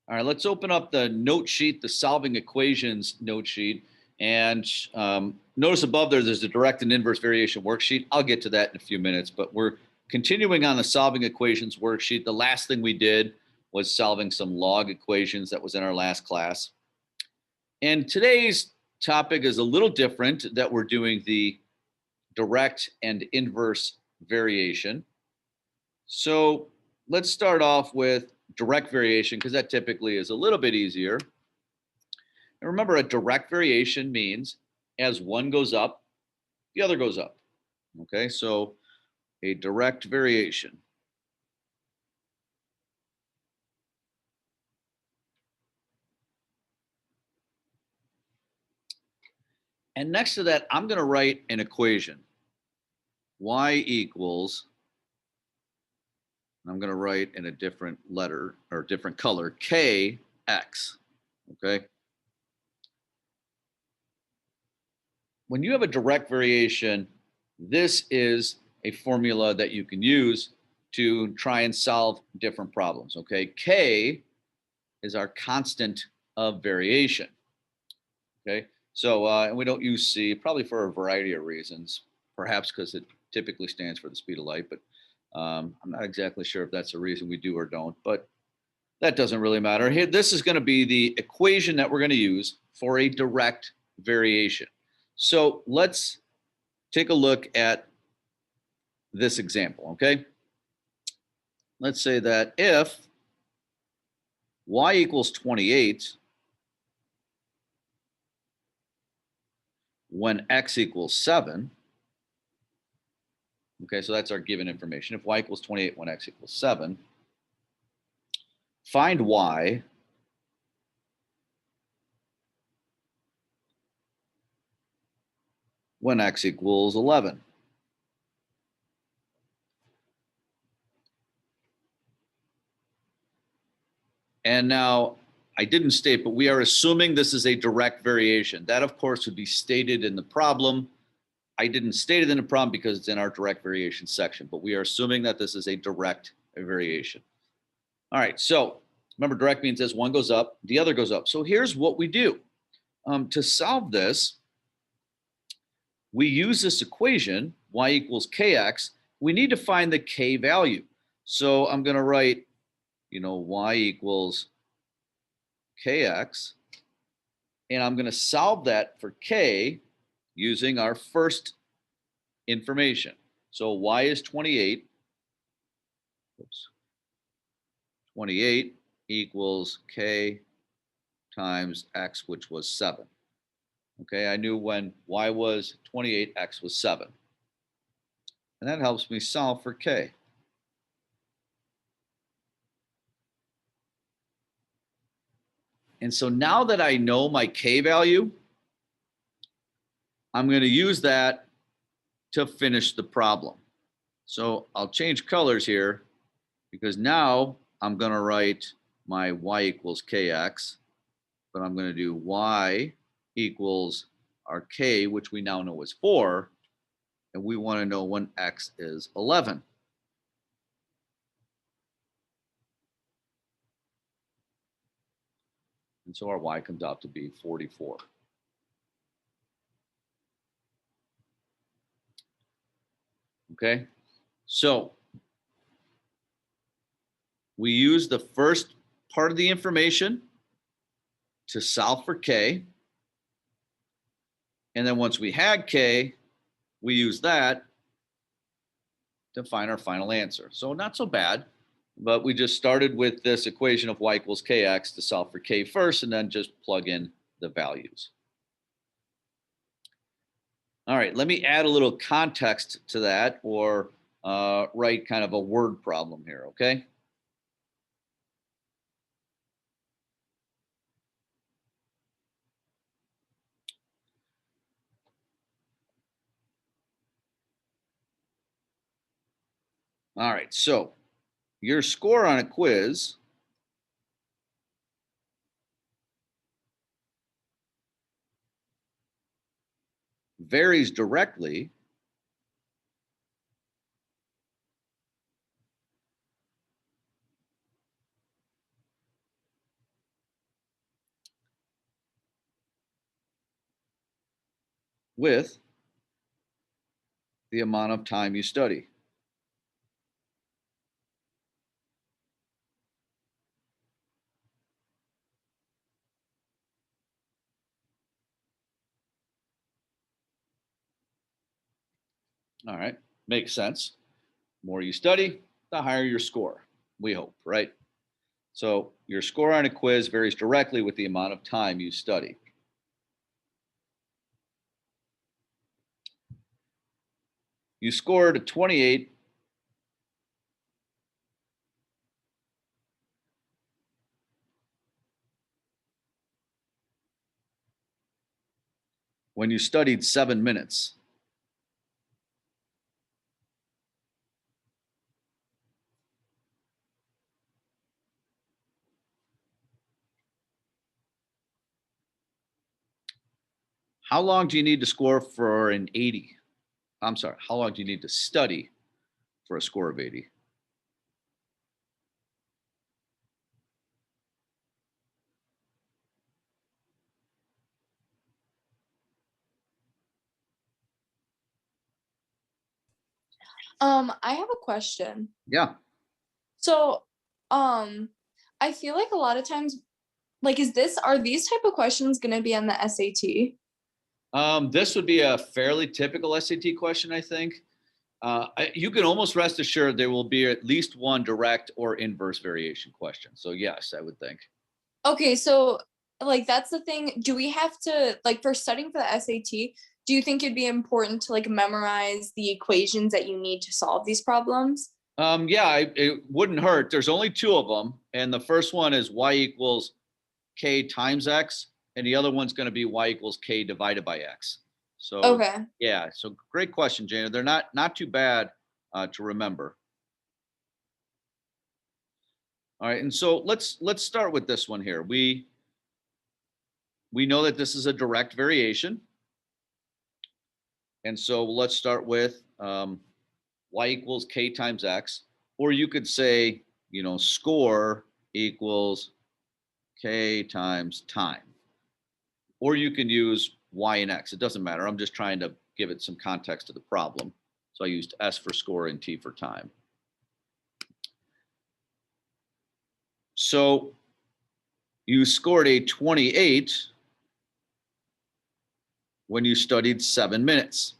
All right, let's open up the note sheet, the solving equations note sheet. And notice above there's a direct and inverse variation worksheet. I'll get to that in a few minutes, but we're continuing on the solving equations worksheet. The last thing we did was solving some log equations that was in our last class. And today's topic is a little different, that we're doing the direct and inverse variation. So let's start off with direct variation, because that typically is a little bit easier. And remember, a direct variation means as one goes up, the other goes up. Okay, so a direct variation. And next to that, I'm going to write an equation. Y equals, I'm going to write in a different letter or different color, kx. Okay. When you have a direct variation, this is a formula that you can use to try and solve different problems. Okay. K is our constant of variation. Okay. So, and we don't use C, probably for a variety of reasons, perhaps because it typically stands for the speed of light, but I'm not exactly sure if that's a reason we do or don't, but that doesn't really matter. Here, this is going to be the equation that we're going to use for a direct variation. So let's take a look at this example, okay? Let's say that if y equals 28, when x equals 7, okay, so that's our given information. If y equals 28 when x equals 7, find y when x equals 11. And now I didn't state, but we are assuming this is a direct variation. That, of course, would be stated in the problem. I didn't state it in the problem because it's in our direct variation section, but we are assuming that this is a direct variation. All right, so remember, direct means as one goes up, the other goes up. So here's what we do. To solve this, we use this equation, y equals kx. We need to find the k value. So I'm going to write, y equals kx, and I'm going to solve that for k using our first information. So y is 28. Oops. 28 equals k times x, which was 7. Okay, I knew when y was 28, x was 7. And that helps me solve for k. And so now that I know my k value, I'm going to use that to finish the problem. So I'll change colors here, because now I'm going to write my y equals kx, but I'm going to do y equals our k, which we now know is 4, and we want to know when x is 11. And so our y comes out to be 44. Okay, so we use the first part of the information to solve for k. And then once we had k, we use that to find our final answer. So not so bad, but we just started with this equation of y equals kx to solve for k first, and then just plug in the values. All right, let me add a little context to that, or write kind of a word problem here, okay? All right, so your score on a quiz varies directly with the amount of time you study. All right, makes sense. The more you study, the higher your score, we hope, right? So your score on a quiz varies directly with the amount of time you study. You scored a 28 when you studied 7 minutes. How long do you need to score for an 80? I'm sorry, how long do you need to study for a score of 80? I have a question. Yeah. So, I feel like a lot of times, like, are these type of questions gonna be on the SAT? This would be a fairly typical SAT question, I think. You can almost rest assured there will be at least one direct or inverse variation question. So yes, I would think. Okay, so like that's the thing. Do we have to like for studying for the SAT, do you think it'd be important to like memorize the equations that you need to solve these problems? Yeah, it wouldn't hurt. There's only two of them, and the first one is y equals k times x, and the other one's going to be y equals k divided by x. So Okay. yeah, so great question, Jana. They're not too bad to remember. All right, and so let's start with this one here. We know that this is a direct variation, and so let's start with y equals k times x, or you could say, score equals k times time, or you can use y and x. It doesn't matter. I'm just trying to give it some context to the problem. So I used s for score and t for time. So you scored a 28 when you studied 7 minutes.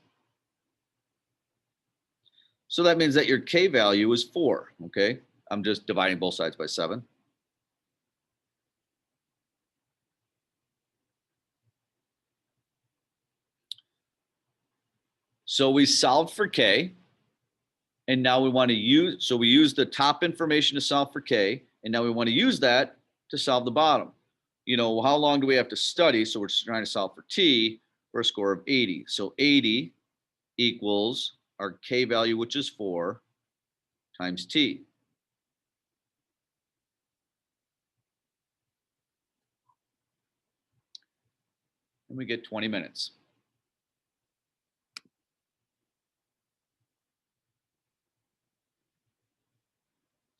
So that means that your k value is 4, okay? I'm just dividing both sides by 7. So we solved for k, and now we want to we use the top information to solve for k, and now we want to use that to solve the bottom. How long do we have to study? So we're just trying to solve for t for a score of 80. So 80 equals our k value, which is 4, times t. And we get 20 minutes.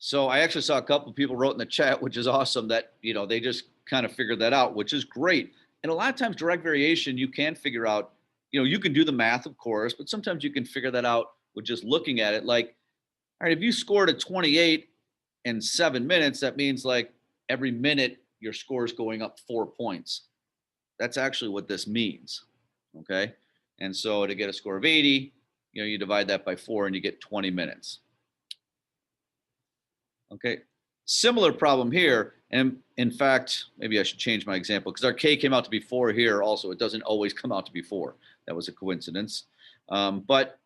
So I actually saw a couple of people wrote in the chat, which is awesome, that they just kind of figured that out, which is great. And a lot of times direct variation, you can figure out, you can do the math, of course, but sometimes you can figure that out with just looking at it. Like, all right, if you scored a 28 in 7 minutes, that means like every minute your score is going up 4 points. That's actually what this means. Okay. And so to get a score of 80, you divide that by 4 and you get 20 minutes. Okay. Similar problem here. And in fact, maybe I should change my example because our K came out to be 4 here also. It doesn't always come out to be 4. That was a coincidence. But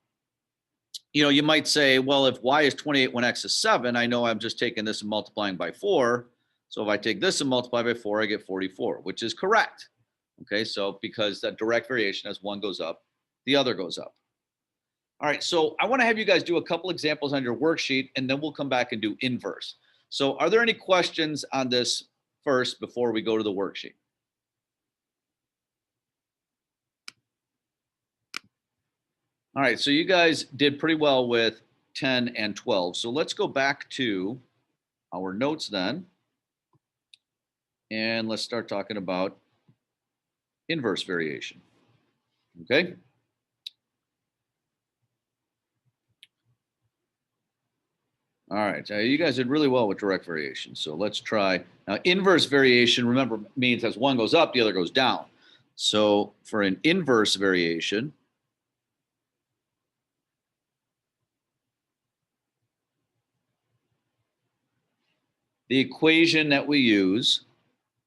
you might say, well, if y is 28 when x is 7, I know I'm just taking this and multiplying by 4. So if I take this and multiply by 4, I get 44, which is correct. Okay, so because that direct variation, as one goes up, the other goes up. All right, so I want to have you guys do a couple examples on your worksheet, and then we'll come back and do inverse. So are there any questions on this first before we go to the worksheet? All right, so you guys did pretty well with 10 and 12. So let's go back to our notes then, and let's start talking about inverse variation. Okay. All right, you guys did really well with direct variation. So let's try now. Inverse variation, remember, means as one goes up, the other goes down. So for an inverse variation, the equation that we use,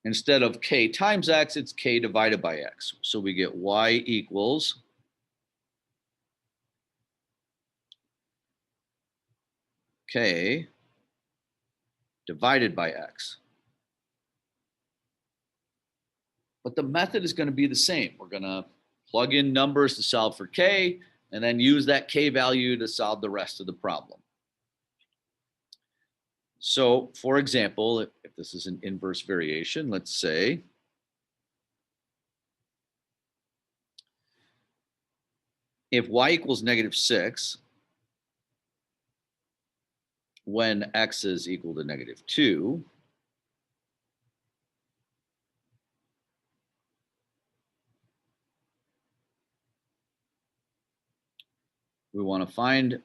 instead of k times x, it's k divided by x. So we get y equals k divided by x. But the method is going to be the same. We're going to plug in numbers to solve for k, and then use that k value to solve the rest of the problem. So, for example, if this is an inverse variation, let's say if y equals -6, when x is equal to -2, we want to find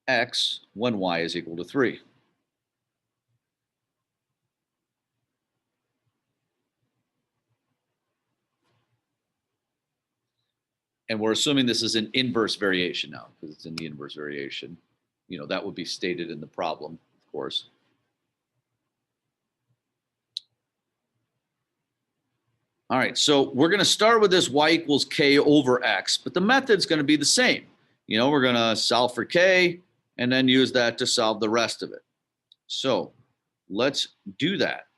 x when y is equal to 3. And we're assuming this is an inverse variation now, because it's in the inverse variation. You know, that would be stated in the problem, of course. All right, so we're going to start with this y equals k over x, but the method's going to be the same. You know, we're going to solve for k and then use that to solve the rest of it. So let's do that.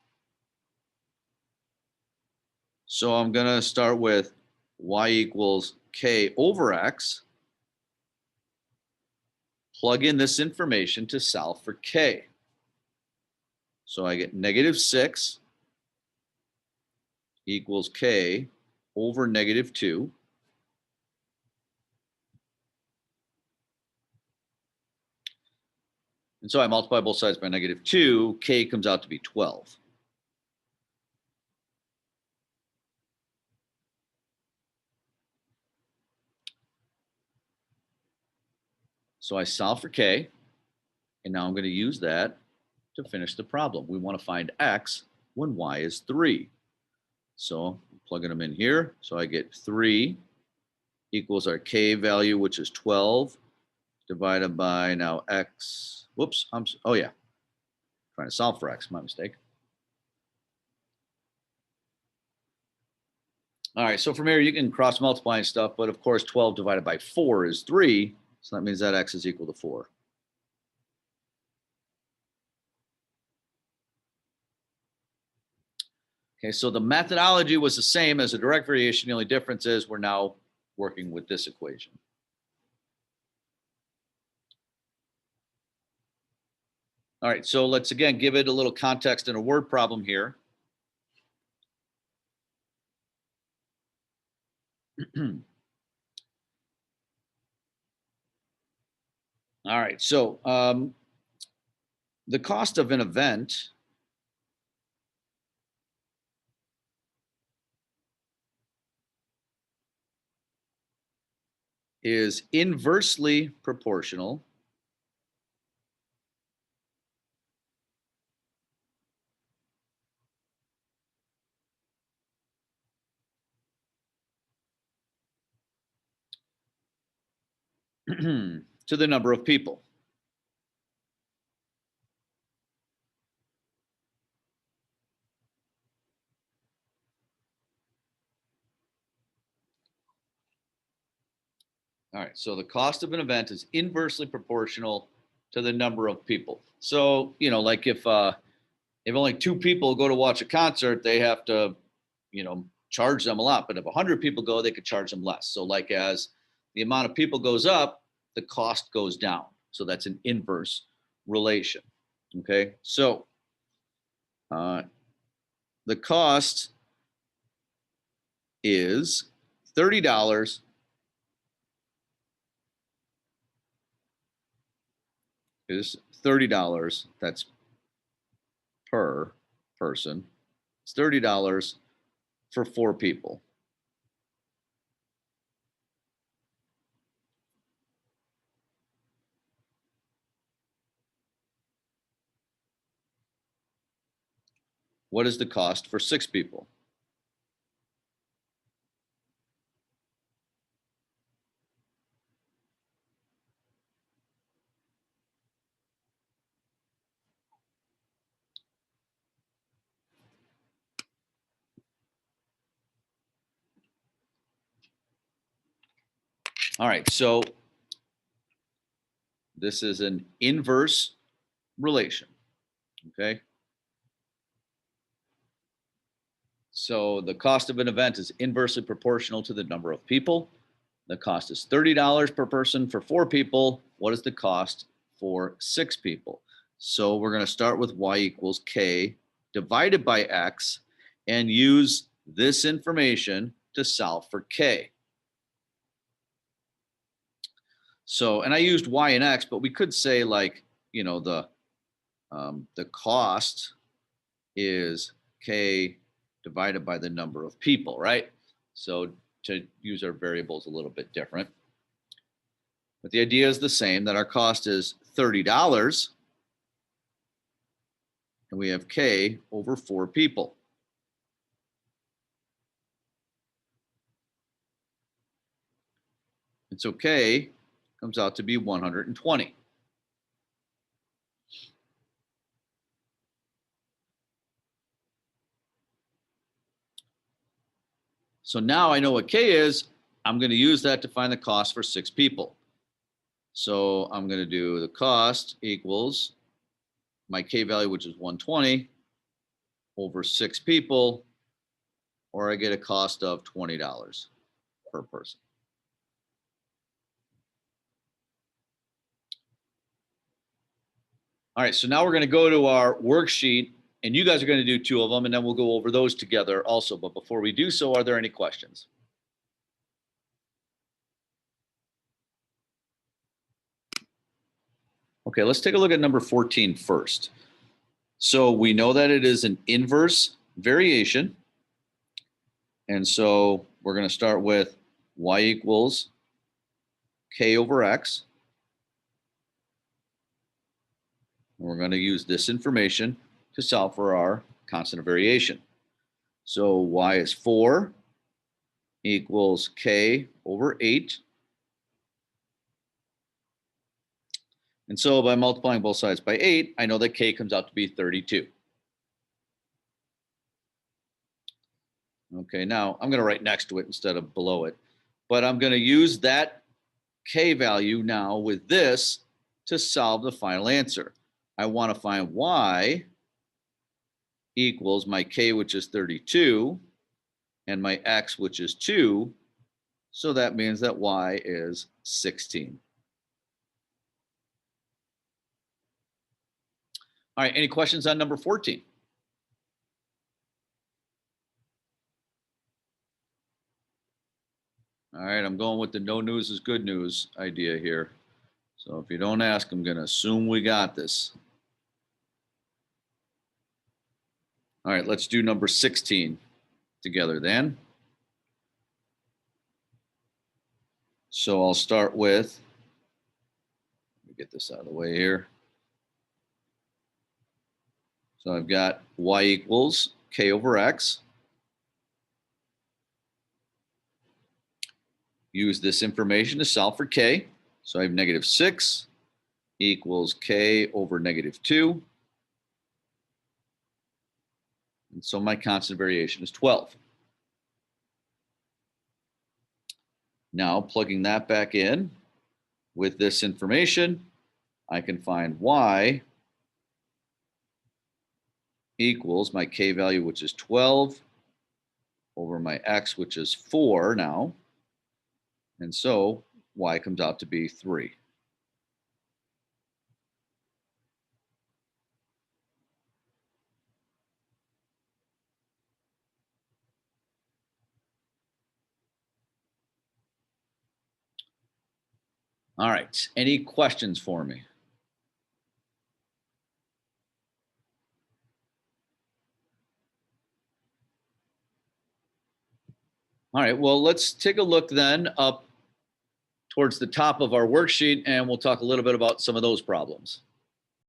So I'm going to start with y equals k over x. Plug in this information to solve for k. So I get -6 equals k over -2. And so I multiply both sides by -2, k comes out to be 12. So I solve for k, and now I'm going to use that to finish the problem. We want to find x when y is 3. So I'm plugging them in here. So I get 3 equals our k value, which is 12, divided by now x. Whoops, oh yeah, trying to solve for x, my mistake. All right, so from here you can cross multiply and stuff, but of course 12 divided by 4 is 3, so that means that x is equal to 4. Okay, so the methodology was the same as a direct variation. The only difference is we're now working with this equation. All right, so let's again give it a little context in a word problem here. All right, so the cost of an event is inversely proportional to the number of people. All right, so the cost of an event is inversely proportional to the number of people. So, you know, like if only 2 people go to watch a concert, they have to, you know, charge them a lot. But if 100 people go, they could charge them less. So like as the amount of people goes up, the cost goes down. So that's an inverse relation. Okay, so the cost is $30 is $30. That's per person. It's $30 for 4 people. what is the cost for 6 people? All right, so this is an inverse relation, okay? So the cost of an event is inversely proportional to the number of people. The cost is $30 per person for 4 people. What is the cost for 6 people? So we're going to start with y equals k divided by x and use this information to solve for k. So, and I used y and x, but we could say like, you know, the cost is k divided by the number of people, right? So to use our variables a little bit different. But the idea is the same, that our cost is $30 and we have k over 4 people. And so k comes out to be 120. So now I know what k is. I'm going to use that to find the cost for 6 people. So I'm going to do the cost equals my k value, which is 120, over 6 people, or I get a cost of $20 per person. All right, so now we're going to go to our worksheet, and you guys are going to do 2 of them, and then we'll go over those together also. But before we do so, are there any questions? Okay, let's take a look at number 14 first. So we know that it is an inverse variation. And so we're going to start with y equals k over x. And we're going to use this information to solve for our constant of variation. So y is 4 equals k over 8. And so by multiplying both sides by 8, I know that k comes out to be 32. Okay, now I'm going to write next to it instead of below it. But I'm going to use that k value now with this to solve the final answer. I want to find y equals my k, which is 32, and my x, which is 2. So that means that y is 16. All right, any questions on number 14? All right, I'm going with the no news is good news idea here. So if you don't ask, I'm going to assume we got this. All right, let's do number 16 together then. So I'll start with, let me get this out of the way here. So I've got y equals k over x. Use this information to solve for k. So I have -6 equals k over -2. And so my constant variation is 12. Now plugging that back in with this information, I can find y equals my k value, which is 12, over my x, which is 4 now. And so y comes out to be 3. All right, any questions for me? All right, well, let's take a look then up towards the top of our worksheet, and we'll talk a little bit about some of those problems.